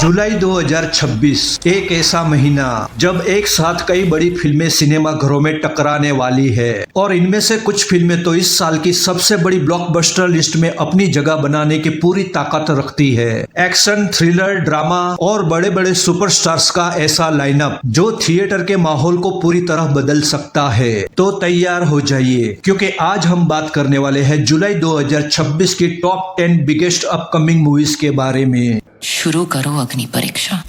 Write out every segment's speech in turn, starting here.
जुलाई 2026 एक ऐसा महीना जब एक साथ कई बड़ी फिल्में सिनेमा घरों में टकराने वाली है और इनमें से कुछ फिल्में तो इस साल की सबसे बड़ी ब्लॉकबस्टर लिस्ट में अपनी जगह बनाने की पूरी ताकत रखती है। एक्शन, थ्रिलर, ड्रामा और बड़े बड़े सुपरस्टार्स का ऐसा लाइनअप जो थिएटर के माहौल को पूरी तरह बदल सकता है। तो तैयार हो जाइए क्योंकि आज हम बात करने वाले हैं जुलाई 2026 की टॉप 10 बिगेस्ट अपकमिंग मूवीज के बारे में। शुरू करो अग्नि परीक्षा।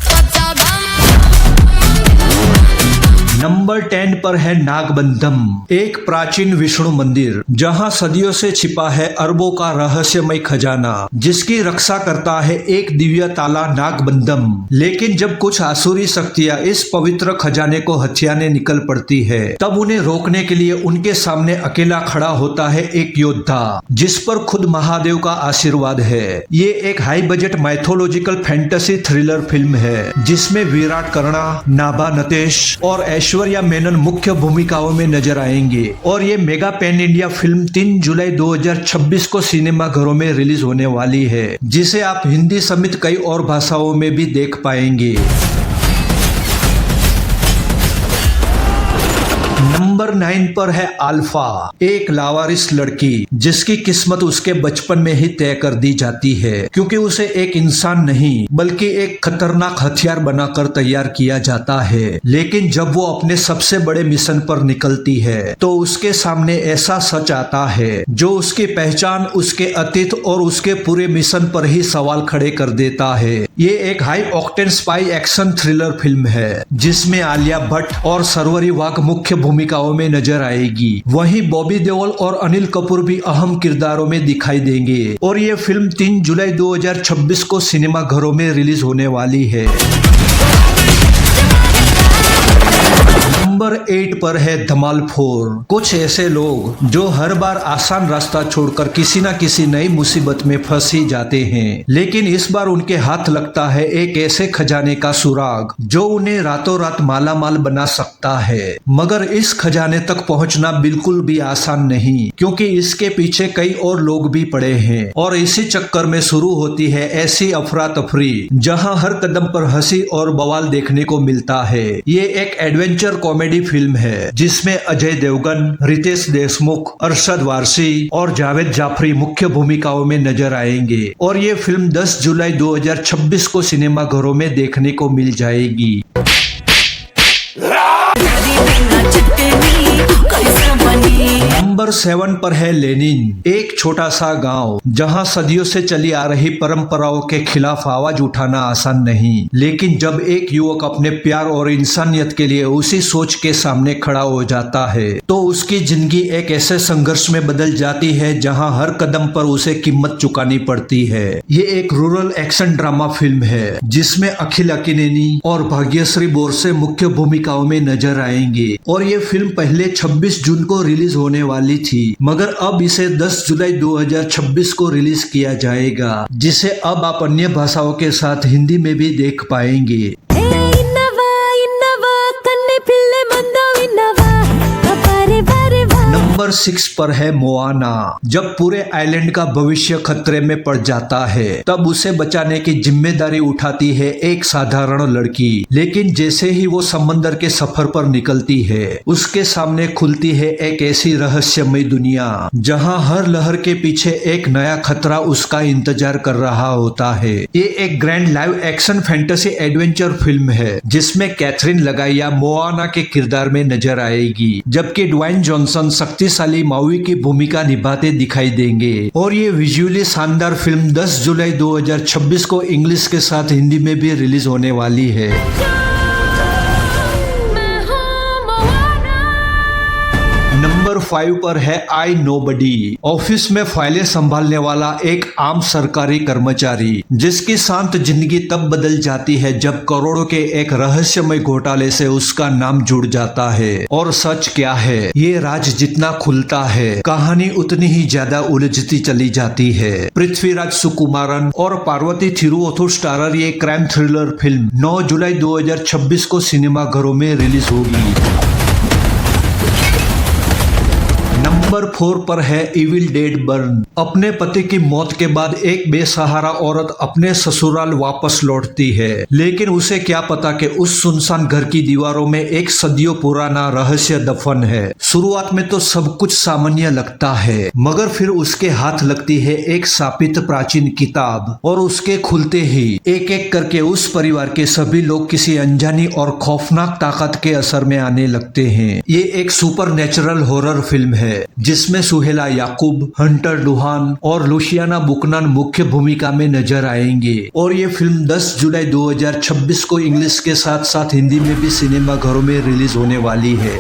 नंबर 10 पर है नागबंधम, एक प्राचीन विष्णु मंदिर जहां सदियों से छिपा है अरबों का रहस्यमय खजाना जिसकी रक्षा करता है एक दिव्य ताला नागबंधम। लेकिन जब कुछ आसुरी शक्तियां इस पवित्र खजाने को हथियाने निकल पड़ती है तब उन्हें रोकने के लिए उनके सामने अकेला खड़ा होता है एक योद्धा जिस पर खुद महादेव का आशीर्वाद है। ये एक high budget mythological fantasy thriller film है जिसमें विराट कर्णा, नाभा नटेश और ऐश्वर्या मेनन मुख्य भूमिकाओं में नजर आएंगे और ये मेगा पैन इंडिया फिल्म 3 जुलाई 2026 को सिनेमा घरों में रिलीज होने वाली है जिसे आप हिंदी समेत कई और भाषाओं में भी देख पाएंगे। नंबर 9 पर है अल्फा, एक लावारिस लड़की जिसकी किस्मत उसके बचपन में ही तय कर दी जाती है क्योंकि उसे एक इंसान नहीं बल्कि एक खतरनाक हथियार बनाकर तैयार किया जाता है। लेकिन जब वो अपने सबसे बड़े मिशन पर निकलती है तो उसके सामने ऐसा सच आता है जो उसकी पहचान, उसके अतीत और उसके पूरे मिशन पर ही सवाल खड़े कर देता है। ये एक high octane spy action thriller film है जिसमें आलिया भट्ट और सरवरी वाघ मुख्य भूमिकाओं में नजर आएगी। वहीं बॉबी देओल और अनिल कपूर भी अहम किरदारों में दिखाई देंगे और ये फिल्म 3 जुलाई 2026 को सिनेमा घरों में रिलीज होने वाली है। नंबर 8 पर है धमाल 4, कुछ ऐसे लोग जो हर बार आसान रास्ता छोड़कर किसी न किसी नई मुसीबत में फंस ही जाते हैं लेकिन इस बार उनके हाथ लगता है एक ऐसे खजाने का सुराग जो उन्हें रातों रात माला माल बना सकता है। मगर इस खजाने तक पहुंचना बिल्कुल भी आसान नहीं क्योंकि इसके पीछे कई और लोग भी पड़े हैं और इसी चक्कर में शुरू होती है ऐसी अफरा तफरी जहां हर कदम पर हंसी और बवाल देखने को मिलता है। ये एक एडवेंचर कॉमेडी फिल्म है जिसमें अजय देवगन, रितेश देशमुख, अरशद वारसी और जावेद जाफरी मुख्य भूमिकाओं में नजर आएंगे और ये फिल्म 10 जुलाई 2026 को सिनेमा घरों में देखने को मिल जाएगी। नंबर 7 पर है लेनिन, एक छोटा सा गांव जहां सदियों से चली आ रही परंपराओं के खिलाफ आवाज उठाना आसान नहीं। लेकिन जब एक युवक अपने प्यार और इंसानियत के लिए उसी सोच के सामने खड़ा हो जाता है तो उसकी जिंदगी एक ऐसे संघर्ष में बदल जाती है जहां हर कदम पर उसे कीमत चुकानी पड़ती है। ये एक रूरल एक्शन ड्रामा फिल्म है जिसमें अखिल अकिनेनी और भाग्यश्री बोरसे मुख्य भूमिकाओं में नजर आएंगे और ये फिल्म पहले 26 जून को रिलीज होने वाली थी मगर अब इसे 10 जुलाई 2026 को रिलीज किया जाएगा जिसे अब आप अन्य भाषाओं के साथ हिंदी में भी देख पाएंगे। नंबर 6 पर है मोआना, जब पूरे आइलैंड का भविष्य खतरे में पड़ जाता है तब उसे बचाने की जिम्मेदारी उठाती है एक साधारण लड़की। लेकिन जैसे ही वो समंदर के सफर पर निकलती है उसके सामने खुलती है एक ऐसी रहस्यमय दुनिया जहां हर लहर के पीछे एक नया खतरा उसका इंतजार कर रहा होता है। ये एक grand live action fantasy adventure film है जिसमें कैथरीन लगाइया मोआना के किरदार में नजर आएगी जबकि ड्वाइन जॉनसन शक्तिशाली माउई की भूमिका निभाते दिखाई देंगे और ये विजुअली शानदार फिल्म 10 जुलाई 2026 को इंग्लिश के साथ हिंदी में भी रिलीज होने वाली है। नंबर 5 पर है आई नोबडी, ऑफिस में फाइलें संभालने वाला एक आम सरकारी कर्मचारी जिसकी शांत जिंदगी तब बदल जाती है जब करोड़ों के एक रहस्यमय घोटाले से उसका नाम जुड़ जाता है। और सच क्या है, ये राज जितना खुलता है कहानी उतनी ही ज्यादा उलझती चली जाती है। पृथ्वीराज सुकुमारन और पार्वती थिरुवोथु स्टारर ये क्राइम थ्रिलर फिल्म 9 जुलाई 2026 को सिनेमा घरों में रिलीज होगी। नंबर 4 पर है इविल डेड बर्न। अपने पति की मौत के बाद एक बेसहारा औरत अपने ससुराल वापस लौटती है, लेकिन उसे क्या पता कि उस सुनसान घर की दीवारों में एक सदियों पुराना रहस्य दफन है। शुरुआत में तो सब कुछ सामान्य लगता है, मगर फिर उसके हाथ लगती है एक शापित प्राचीन किताब और उसके खुलते ही एक एक करके उस परिवार के सभी लोग किसी अनजानी और खौफनाक ताकत के असर में आने लगते हैं। ये एक सुपर नेचुरल हॉरर फिल्म है जिसमें सुहेला याकूब, हंटर डुहान और लुशियाना बुकनन मुख्य भूमिका में नजर आएंगे। और ये फिल्म 10 जुलाई 2026 को इंग्लिश के साथ साथ हिंदी में भी सिनेमा घरों में रिलीज होने वाली है।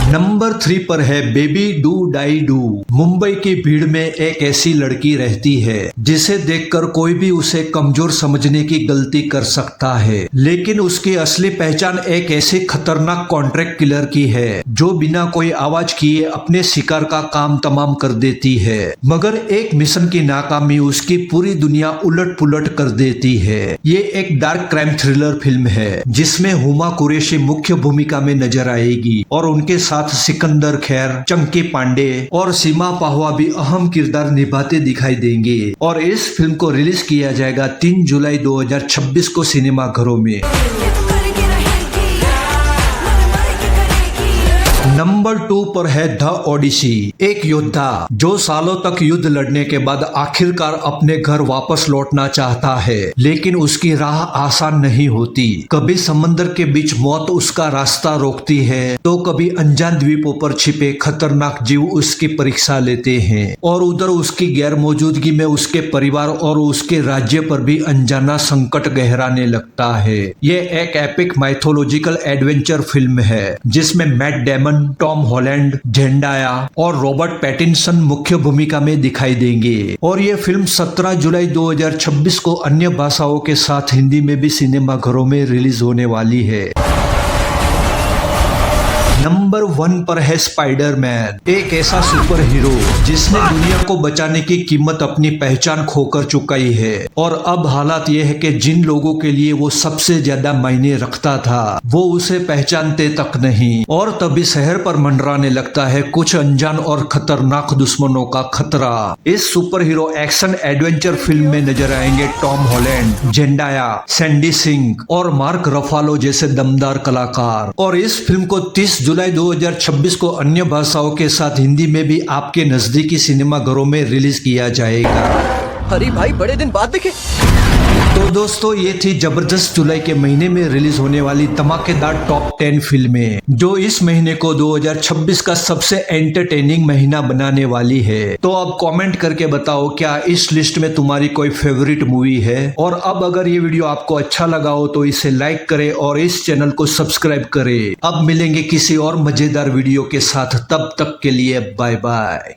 नंबर 3 पर है baby do die do. Mumbai की भीड़ में एक ऐसी लड़की रहती है जिसे देखकर कोई भी उसे कमजोर समझने की गलती कर सकता है, लेकिन उसकी असली पहचान एक ऐसे खतरनाक कॉन्ट्रैक्ट किलर की है जो बिना कोई आवाज किए अपने शिकार का काम तमाम कर देती है। मगर एक मिशन की नाकामी उसकी पूरी दुनिया उलट पुलट कर देती है। ये एक डार्क क्राइम थ्रिलर फिल्म है जिसमें हुमा कुरैशी मुख्य भूमिका में नजर आएगी और उनके साथ सिकंदर खैर, चंकी पांडे और सीमा पाहवा भी अहम किरदार निभाते दिखाई देंगे। और इस फिल्म को रिलीज किया जाएगा 3 जुलाई 2026 को सिनेमा घरों में। नंबर 2 पर है द ओडिसी। एक योद्धा जो सालों तक युद्ध लड़ने के बाद आखिरकार अपने घर वापस लौटना चाहता है, लेकिन उसकी राह आसान नहीं होती। कभी समंदर के बीच मौत उसका रास्ता रोकती है, तो कभी अनजान द्वीपों पर छिपे खतरनाक जीव उसकी परीक्षा लेते हैं, और उधर उसकी गैर मौजूदगी में उसके परिवार और उसके राज्य पर भी अनजाना संकट गहराने लगता है। ये एक एपिक माइथोलॉजिकल एडवेंचर फिल्म है जिसमें Matt Damon, Tom Holland, Zendaya और रॉबर्ट पैटिंसन मुख्य भूमिका में दिखाई देंगे। और ये फिल्म 17 जुलाई 2026 को अन्य भाषाओं के साथ हिंदी में भी सिनेमा घरों में रिलीज होने वाली है। नंबर 1 पर है स्पाइडरमैन। एक ऐसा सुपर हीरो जिसने दुनिया को बचाने की कीमत अपनी पहचान खोकर चुकाई है, और अब हालात ये है कि जिन लोगों के लिए वो सबसे ज्यादा मायने रखता था वो उसे पहचानते तक नहीं, और तभी शहर पर मंडराने लगता है कुछ अनजान और खतरनाक दुश्मनों का खतरा। इस super hero action adventure film में नजर आएंगे Tom Holland, Zendaya, Sandy Singh और मार्क रफालो जैसे दमदार कलाकार। और इस फिल्म को 30 जुलाई 2026 को अन्य भाषाओं के साथ हिंदी में भी आपके नजदीकी सिनेमा घरों में रिलीज किया जाएगा। अरे भाई, बड़े दिन बाद देखे। तो दोस्तों, ये थी जबरदस्त जुलाई के महीने में रिलीज होने वाली धमाकेदार टॉप 10 फिल्में जो इस महीने को 2026 का सबसे एंटरटेनिंग महीना बनाने वाली है। तो अब कमेंट करके बताओ क्या इस लिस्ट में तुम्हारी कोई फेवरेट मूवी है। और अब अगर ये वीडियो आपको अच्छा लगा हो तो इसे लाइक करें और इस चैनल को सब्सक्राइब करें। अब मिलेंगे किसी और मजेदार वीडियो के साथ, तब तक के लिए बाय बाय।